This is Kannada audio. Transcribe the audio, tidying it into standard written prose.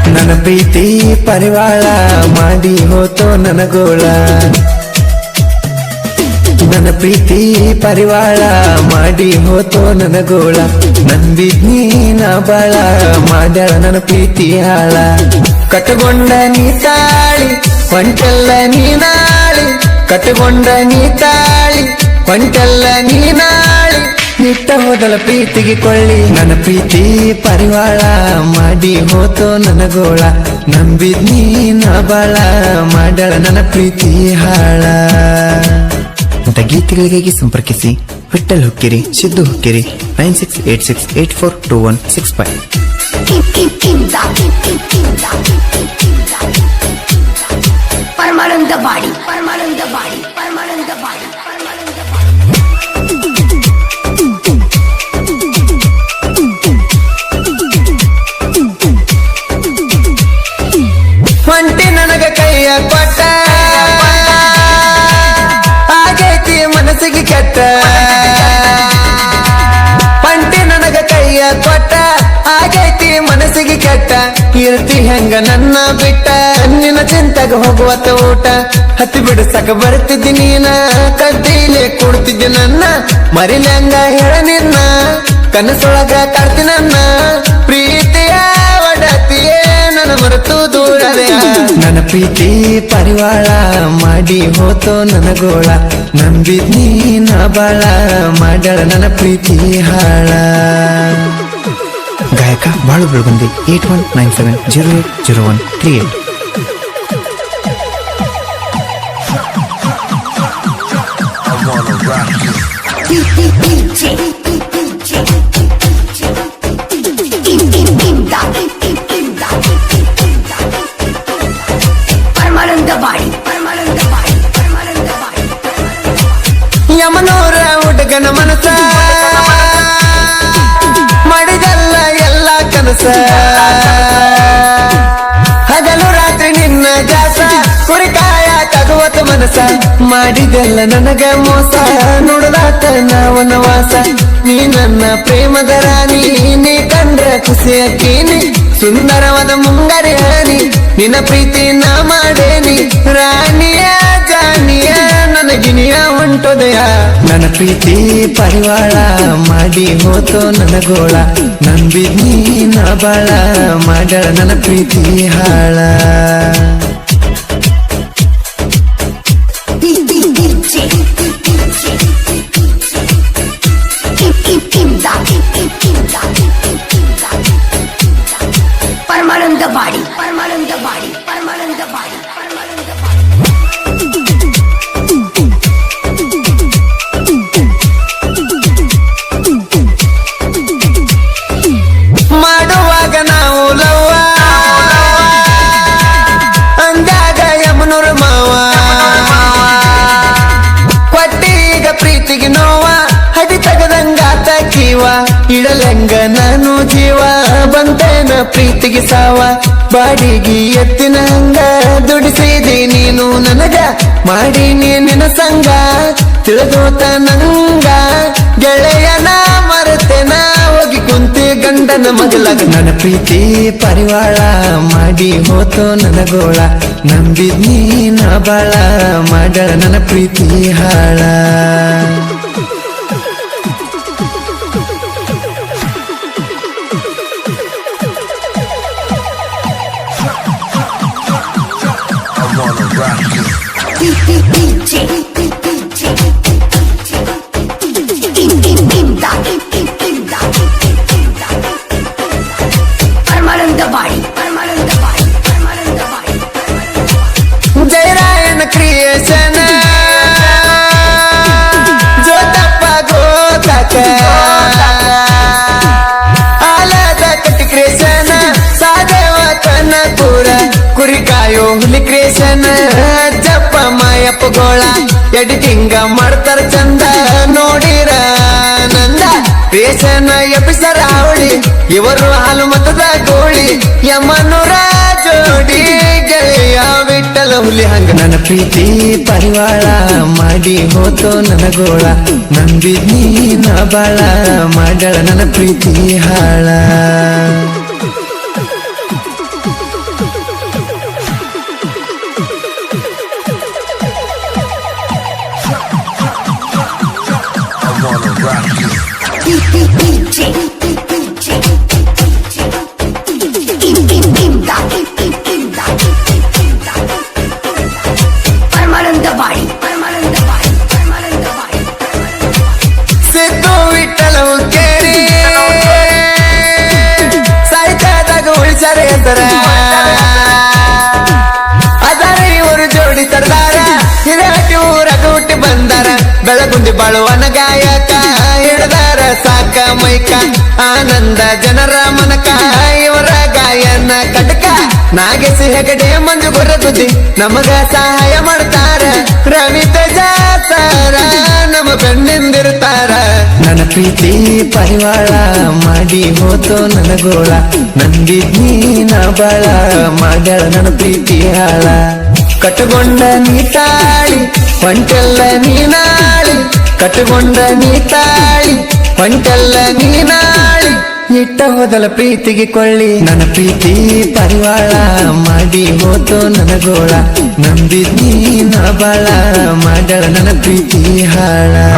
ನನ್ನ ಪ್ರೀತಿ ಪರಿವಾಳ ಮಾಡಿ ಹೋತೋ ನನಗೋಳ ನನ್ನ ಪ್ರೀತಿ ಪರಿವಾಳ ಮಾಡಿ ಹೋತೋ ನನಗೋಳ ನಂಬಿದ್ನಿ ನಾ ಬಾಳ ಮಾಡ್ಯಾಳ ನನ್ನ ಪ್ರೀತಿ ಹಾಳ ಕಟ್ಟಗೊಂಡ ನೀ ತಾಳಿ ಹೊಂಟೆಲ್ಲ ನೀನಾಳಿ ಕಟ್ಟಗೊಂಡ ನೀ ತಾಳಿ ಹೊಂಟೆಲ್ಲ ನೀನಾಳಿ ನಿಟ್ಟ ಹೋದಲ ಪ್ರೀತಿಗೆ ಕೊಳ್ಳಿ ನನ್ನ ಪ್ರೀತಿ ಪರಿವಾಳ ಮಾಡಿ ಹೋತೋ ನನಗೋಳ ನಂಬಿದ್ನಿ ನಾ ಬಾಳ ಮಾಡ್ಯಾಳ ನನ್ನ ಪ್ರೀತಿ ಹಾಳ ಇಂಥ ಗೀತೆಗಳಿಗಾಗಿ ಸಂಪರ್ಕಿಸಿ ವಿಠಲ್ ಹುಕ್ಕಿರಿ ಸಿದ್ದು ಹುಕ್ಕಿರಿ 9686842165. ಪರಮಾನಂದ ಬಾಡಿ ಪರಮಾನಂದ ಬಾಡಿ ಪರಮಾನಂದ ಬಾಡಿ ಹೊಂಟಿ ನನಗ ಕೈಯ ಕೊಟ್ಟ ಆಗೈತಿ ಮನಸ್ಸಿಗೆ ಕೆಟ್ಟ ಹೊಂಟಿ ನನಗ ಕೈಯ ಕೊಟ್ಟ ಆಗೈತಿ ಮನಸ್ಸಿಗೆ ಕೆಟ್ಟ ಇರ್ತಿ ಹೆಂಗ ನನ್ನ ಬಿಟ್ಟ ನಿನ್ನ ಚಿಂತೆಗೆ ಹೋಗುವತ್ತ ಊಟ ಹತ್ತಿ ಬಿಡಿಸಕ ಬರ್ತಿದ್ದಿ ನೀನ ಕಡ್ಡಿಲೆ ಕೊಡ್ತಿದ್ದಿ ನನ್ನ ಮರಿಲಂಗ ಹೇಳ ನಿನ್ನ ಕನಸೊಳಗ ಕಾಡ್ತಿ ನನ್ನ ಪ್ರೀತಿಯ ಒಡತಿಯೇ ನನ್ನ ಮರೆತು ದೂರದೆ ನನ್ನ ಪ್ರೀತಿ ಪರಿವಾಳ ಮಾಡಿ ಹೋತೋ ನನಗೋಳ ನಂಬಿದ್ನಿ ನಾ ಬಾಳ ಮಾಡ್ಯಾಳ ನನ್ನ ಪ್ರೀತಿ ಹಾಳ ಗಾಯಕ ಬಾಳು ಬೆಳಗುಂದಿ 8197080138. ಪರಮಾನಂದ ಬಾಡಿ ಪರಮಾನಂದ ಬಾಡಿ ಪರಮಾನಂದ ಬಾಡಿ ಯಮನೂರ ಹುಡುಗನ ಮನಸ ಮಾಡಿದಲ್ಲ ಎಲ್ಲ ಕನಸ ಹಗಲು ರಾತ್ರಿ ನಿನ್ನ ಜಾಸ ಕುರಿಕಾಯ ತಗುವತ ಮನಸ ಮಾಡಿದೆಲ್ಲ ನನಗ ಮೋಸ ನೋಡದಾತ ನಾವನ ವಾಸ ನೀ ನನ್ನ ಪ್ರೇಮದ ರಾಣಿ ನೀ ಕಂಡ್ರ ಖುಷಿಯಕ್ಕೀನಿ ಸುಂದರವಾದ ಮುಂಗಾರಿ ಹಾನಿ ನಿನ್ನ ಪ್ರೀತಿ ನಾ ಮಾಡೇನಿ ರಾಣಿಯ ಜಾನಿಯ ನನಗಿನಿಯ ಹೊಂಟೋದಯ ನನ್ನ ಪ್ರೀತಿ ಪರಿವಾಳ ಮಾಡಿ ಹೋತೋ ನನಗೋಳ ನಂಬಿದ್ನಿ ನಾ ಬಾಳ ಮಾಡ್ಯಾಳ ನನ್ನ ಪ್ರೀತಿ ಹಾಳ ಪರಮಾನಂದ ಬಾಡಿ ಪರಮಾನಂದ ಬಾಡಿ ಪರಮಾನಂದ ಬಾಡಿ ಪರಮಾನಂದ ಮಾಡುವಾಗ ನಾವು ಲವ್ವ ಅಂದಾಗ ಯಮನೂರ ಮಾವ ಕೊಟ್ಟೀಗ ಪ್ರೀತಿಗೆ ನೋವ ಹಡಿ ತಗದಂಗಾತ ಕೀವ ಇಡಲಂಗ ನಾನು ಜೀವ ಬಂತೇನ ಪ್ರೀತಿಗೆ ಸಾವ ಬಾಡಿಗೆ ಎತ್ತಿನ ಹಂಗ ದುಡಿಸಿದಿ ನೀನು ನನಗ ಮಾಡಿ ನಿನ್ನ ಸಂಗ ತಿಳಿದೋತ ನಂಗ ಗೆಳೆಯನ ಮರೆತೆನ ಹೋಗಿ ಕುಂತಿ ಗಂಡನ ಮಗಲಾಗ ನನ್ನ ಪ್ರೀತಿ ಪರಿವಾಳ ಮಾಡಿ ಹೋತೋ ನನಗೋಳ ನಂಬಿದ್ನಿ ನಾ ಬಾಳ ಮಾಡ್ಯಾಳ ನನ್ನ ಪ್ರೀತಿ ಹಾಳ ಪರಮಾನಂದ ಬಾಡಿ ಪರಮಾನಂದ ಬಾಡಿ ಪರಮಾನಂದ ಬಾಡಿ ಜಯರಾಯನ ಕ್ರಿಯೇಷನ್ ಜೋತಪ್ಪ ಗೋತಕ ಆಲದ ಕಟ್ಟಿ ಕ್ರಿಯೇಷನ್ ಸಾದೇವ ಕನಪುರ ಕುರಿಕಾಯೋ ಹುಲಿ ಕ್ರಿಯೇಷನ್ ಜಪ್ಪ ಮಾಯಪ್ಪ ಗೋಳ ಎಡಿಟಿಂಗ ಮಾಡ್ತಾರ ಚಂದ ನೋಡಿರ ನಂದ ಕ್ರಿಯೇಷನ್ ಎಪಿಸರ ಅವಳಿ ಇವರು ಹಾಲು ಮತದ ಗೋಳಿ ಯಮನುರ ಜೋಡಿ ಗೆಳೆಯ ಬಿಟ್ಟಲ ಹುಲಿ ಹಂಗ ನನ್ನ ಪ್ರೀತಿ ಪರಿವಾಳ ಮಾಡಿ ಹೋತೋ ನನಗೋಳ ನಂಬಿದ್ನಿ ನಾ ಬಾಳ ಮಾಡಳ ನನ್ನ ಪ್ರೀತಿ ಹಾಳ ಸಿದ್ದು ವಿಠಲ ಕೇರಿ ಸಾಹಿತ್ಯದಾಗ ಉಳಿಸಾರೆ ಅಂತಾರ ಅದರ ಇವರು ಜೋಡಿ ತರದಾರ ಹಿರಾಟಿ ಊರಾಗ ಹುಟ್ಟಿ ಬಂದಾರ ಬೆಳಗುಂದಿ ಬಾಳುವನ ಗಾಯಕ ಹಿಡ್ದಾರ ಸಾಕ ಮೈಕ ಆನಂದ ಜನರ ಮನಕ ಇವರ ಗಾಯನ ಕಟಕ ನಾಗೇಶ್ ಹೆಗಡೆ ಮಂಜು ಗುರಗುದ್ದಿ ನಮಗ ಸಹಾಯ ಮಾಡ್ತಾರ ರವಿ ತೇಜಾಸರ ನಮ್ಮ ಬೆನ್ನಿಂದಿರ್ತಾರ ನನ್ನ ಪ್ರೀತಿ ಪರಿವಾಳ ಮಾಡಿ ಹೋತೋ ನನಗೋಳ ನಂಬಿದ್ನಿ ನಾ ಬಾಳ ಮಾಡ್ಯಾಳ ನನ್ನ ಪ್ರೀತಿ ಹಾಳ ಕಟ್ಟುಕೊಂಡ ನೀ ತಾಳಿ ಹೊಂಟೆಲ್ಲ ನೀನಾಳಿ ಕಟ್ಟುಕೊಂಡ ನೀ ತಾಳಿ ಹೊಂಟೆಲ್ಲ ನೀನಾಳಿ ಇಟ್ಟ ಹೋದಲ ಪ್ರೀತಿಗೆ ಕೊಳ್ಳಿ ನನ್ನ ಪ್ರೀತಿ ಪರಿವಾಳ ಮಾಡಿ ಹೋತೋ ನನಗೋಳ ನಂಬಿದ್ನಿ ನಾ ಬಾಳ ಮಾಡ್ಯಾಳ ನನ್ನ ಪ್ರೀತಿ ಹಾಳ